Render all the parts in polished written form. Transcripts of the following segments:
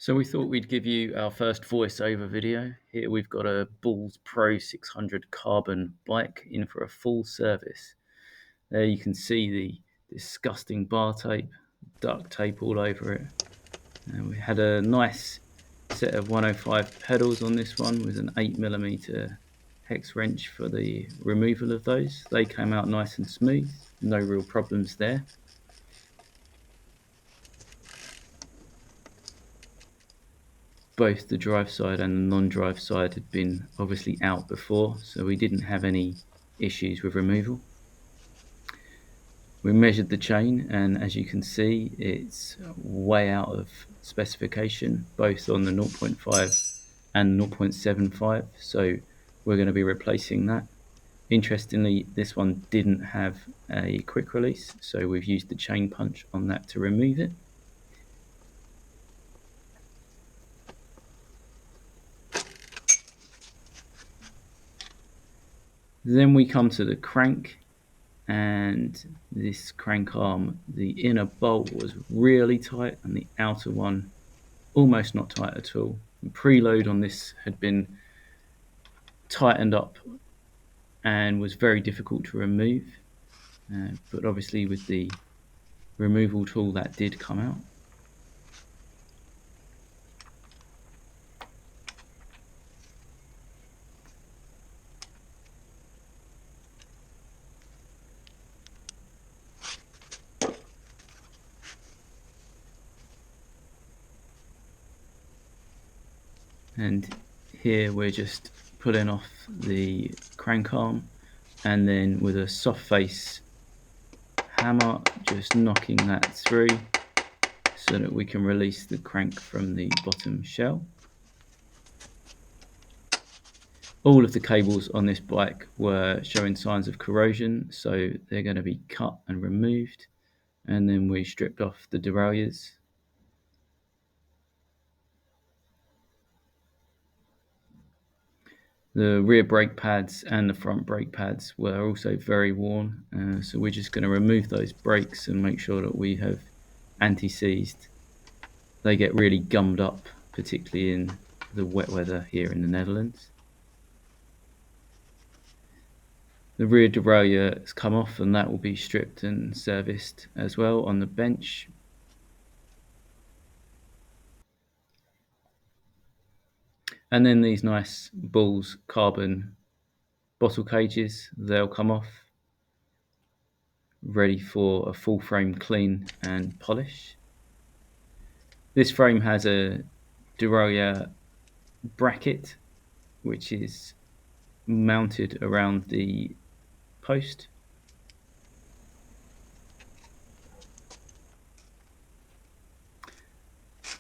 So we thought we'd give you our first voiceover video. Here we've got a Bulls Pro 600 carbon bike in for a full service. There you can see the disgusting bar tape, duct tape all over it. And we had a nice set of 105 pedals on this one with an 8mm hex wrench for the removal of those. They came out nice and smooth, no real problems there. Both the drive side and the non-drive side had been obviously out before, so we didn't have any issues with removal. We measured the chain, and as you can see, it's way out of specification, both on the 0.5 and 0.75, so we're going to be replacing that. Interestingly, this one didn't have a quick release, so we've used the chain punch on that to remove it. Then we come to the crank, and this crank arm, the inner bolt was really tight and the outer one almost not tight at all. The preload on this had been tightened up and was very difficult to remove, but obviously with the removal tool that did come out. And here we're just pulling off the crank arm, and then with a soft face hammer just knocking that through so that we can release the crank from the bottom shell. All of the cables on this bike were showing signs of corrosion, so they're going to be cut and removed, and then we stripped off the derailleurs. The rear brake pads and the front brake pads were also very worn, so we're just going to remove those brakes and make sure that we have anti-seized. They get really gummed up, particularly in the wet weather here in the Netherlands. The rear derailleur has come off, and that will be stripped and serviced as well on the bench. And then these nice Bulls carbon bottle cages, they'll come off, ready for a full frame clean and polish. This frame has a derailleur bracket which is mounted around the post.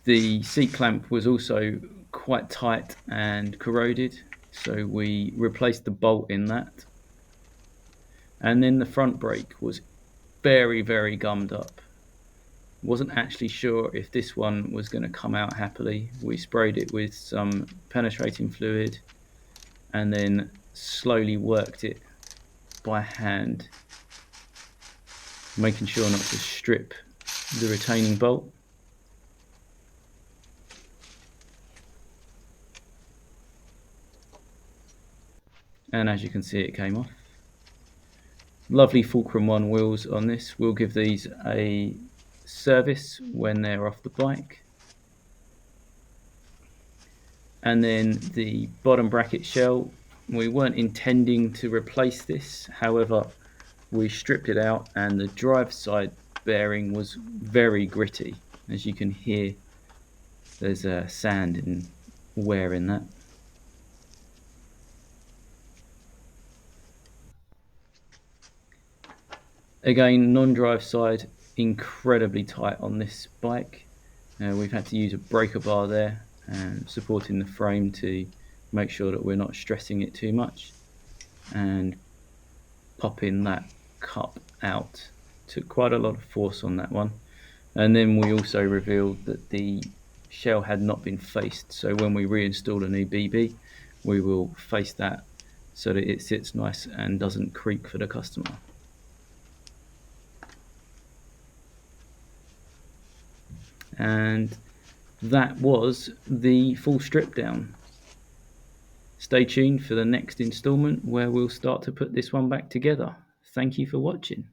The seat clamp was also quite tight and corroded, so we replaced the bolt in that. And then the front brake was very, very gummed up. Wasn't actually sure if this one was going to come out happily. We sprayed it with some penetrating fluid and then slowly worked it by hand, making sure not to strip the retaining bolt. And as you can see, it came off. Lovely Fulcrum 1 wheels on this. We'll give these a service when they're off the bike. And then the bottom bracket shell, we weren't intending to replace this, however we stripped it out, and the drive side bearing was very gritty. As you can hear, there's sand and wear in that. Again, non-drive side incredibly tight on this bike. We've had to use a breaker bar there, supporting the frame to make sure that we're not stressing it too much, and popping that cup out took quite a lot of force on that one. And then we also revealed that the shell had not been faced, so when we reinstall a new BB, we will face that so that it sits nice and doesn't creak for the customer. And that was the full strip down. Stay tuned for the next instalment where we'll start to put this one back together. Thank you for watching.